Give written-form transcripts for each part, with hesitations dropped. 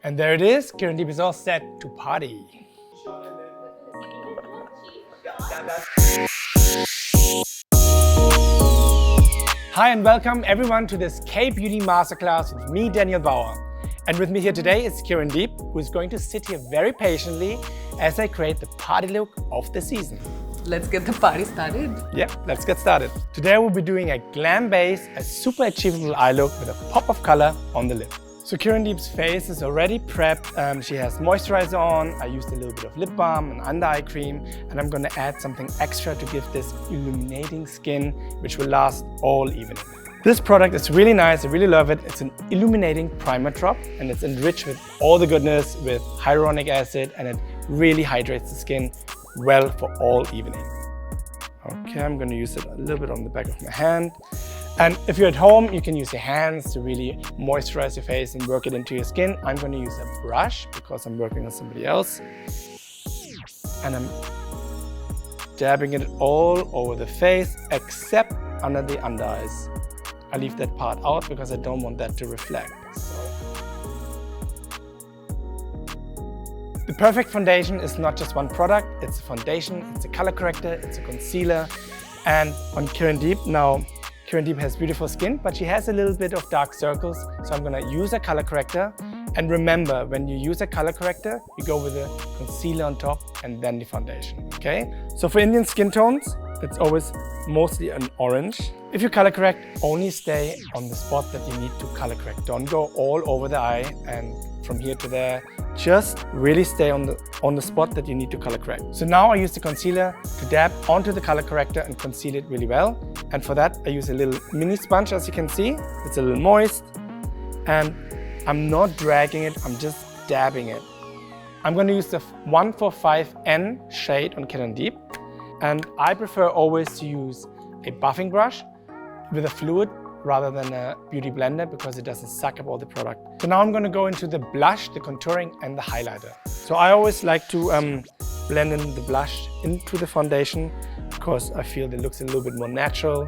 And there it is, Kirandeep is all set to party. Hi and welcome everyone to this KayBeauty Masterclass with me, Daniel Bauer. And with me here today is Kirandeep, who is going to sit here very patiently as I create the party look of the season. Let's get the party started. Yeah, let's get started. Today we'll be doing a glam base, a super achievable eye look with a pop of color on the lip. So Kirandeep's face is already prepped. She has moisturizer on. I used a little bit of lip balm and under eye cream, and I'm gonna add something extra to give this illuminating skin, which will last all evening. This product is really nice, I really love it. It's an illuminating primer drop, and it's enriched with all the goodness with hyaluronic acid, and it really hydrates the skin well for all evening. Okay, I'm gonna use it a little bit on the back of my hand. And if you're at home, you can use your hands to really moisturize your face and work it into your skin. I'm going to use a brush because I'm working on somebody else. And I'm dabbing it all over the face except under the under eyes. I leave that part out because I don't want that to reflect. The perfect foundation is not just one product. It's a foundation, it's a color corrector, it's a concealer. And on Kirandeep now, Kirandeep has beautiful skin, but she has a little bit of dark circles, so I'm gonna use a color corrector. And remember, when you use a color corrector, you go with a concealer on top and then the foundation, okay? So for Indian skin tones, it's always mostly an orange. If you color correct, only stay on the spot that you need to color correct. Don't go all over the eye and from here to there. Just really stay on the spot that you need to color correct. So now I use the concealer to dab onto the color corrector and conceal it really well. And for that, I use a little mini sponge, as you can see. It's a little moist. And I'm not dragging it, I'm just dabbing it. I'm going to use the 145N shade on Kirandeep. And I prefer always to use a buffing brush with a fluid rather than a beauty blender because it doesn't suck up all the product. So now I'm going to go into the blush, the contouring and the highlighter. So I always like to blend in the blush into the foundation because I feel it looks a little bit more natural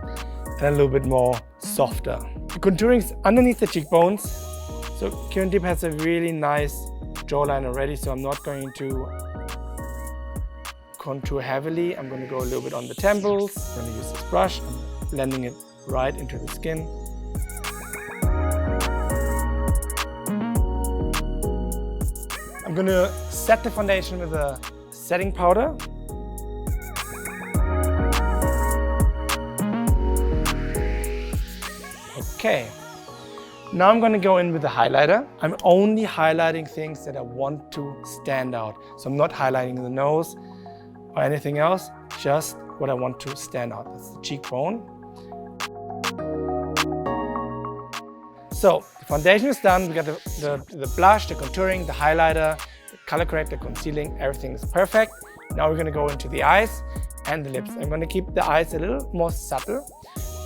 and a little bit more softer. The contouring is underneath the cheekbones. So Kirandeep has a really nice jawline already, so I'm not going to contour heavily. I'm going to go a little bit on the temples. I'm going to use this brush. I'm blending it right into the skin. I'm going to set the foundation with a setting powder. Okay, now I'm going to go in with the highlighter. I'm only highlighting things that I want to stand out. So I'm not highlighting the nose or anything else, just what I want to stand out. That's the cheekbone. So the foundation is done. We got the blush, the contouring, the highlighter, the color corrector, concealing, everything is perfect. Now we're going to go into the eyes and the lips. I'm going to keep the eyes a little more subtle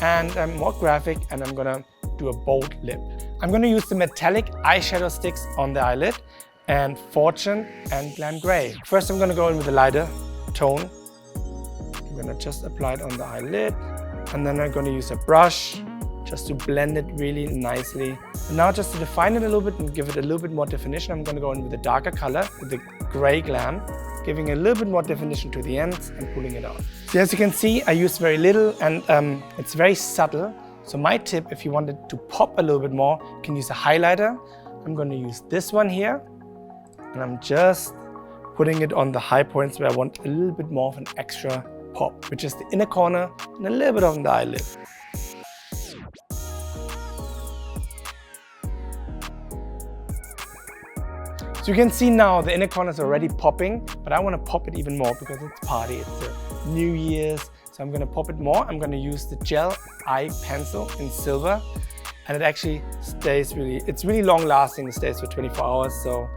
and more graphic, and I'm going to do a bold lip. I'm going to use the metallic eyeshadow sticks on the eyelid and Fortune and Glam Grey. First I'm going to go in with a lighter tone. I'm going to just apply it on the eyelid, and then I'm going to use a brush just to blend it really nicely. And now just to define it a little bit and give it a little bit more definition, I'm going to go in with a darker color, with the gray glam, giving a little bit more definition to the ends and pulling it out. So as you can see, I use very little and it's very subtle. So my tip, if you wanted to pop a little bit more, you can use a highlighter. I'm going to use this one here, and I'm just putting it on the high points where I want a little bit more of an extra pop, which is the inner corner and a little bit on the eyelid. So you can see now the inner corner is already popping, but I want to pop it even more because it's party, it's a New Year's. So I'm going to pop it more. I'm going to use the gel eye pencil in silver, and it actually stays it's really long lasting. It stays for 24 hours. So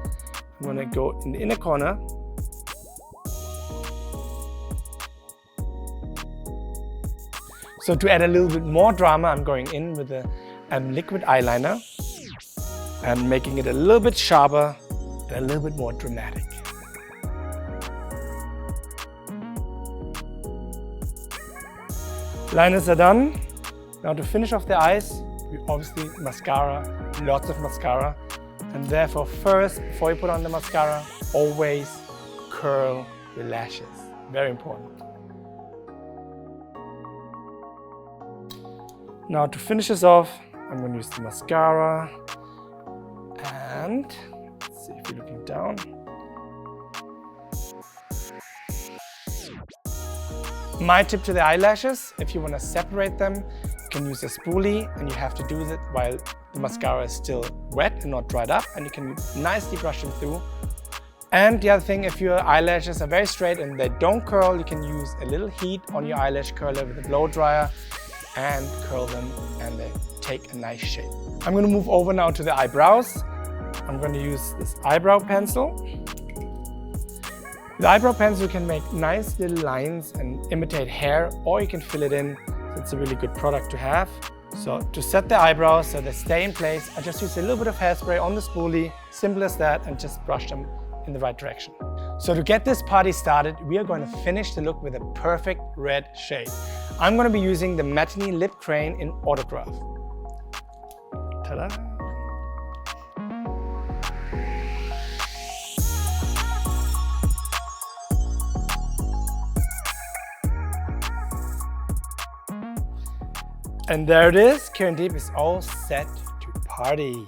I'm going to go in the inner corner. So to add a little bit more drama, I'm going in with a liquid eyeliner and making it a little bit sharper and a little bit more dramatic. Liners are done. Now to finish off the eyes, we obviously mascara, lots of mascara. And therefore first, before you put on the mascara, always curl your lashes. Very important. Now to finish this off, I'm going to use the mascara. And let's see if you're looking down. My tip to the eyelashes, if you want to separate them, you can use a spoolie, and you have to do that while the mascara is still wet and not dried up, and you can nicely brush them through. And the other thing, if your eyelashes are very straight and they don't curl, you can use a little heat on your eyelash curler with a blow dryer and curl them, and they take a nice shape. I'm going to move over now to the eyebrows. I'm going to use this eyebrow pencil. With the eyebrow pencil, you can make nice little lines and imitate hair, or you can fill it in. So it's a really good product to have. So to set the eyebrows so they stay in place, I just use a little bit of hairspray on the spoolie, simple as that, and just brush them in the right direction. So to get this party started, we are going to finish the look with a perfect red shade. I'm going to be using the Matinee Lip Crayon in Autograph. Ta-da! And there it is, Kirandeep is all set to party.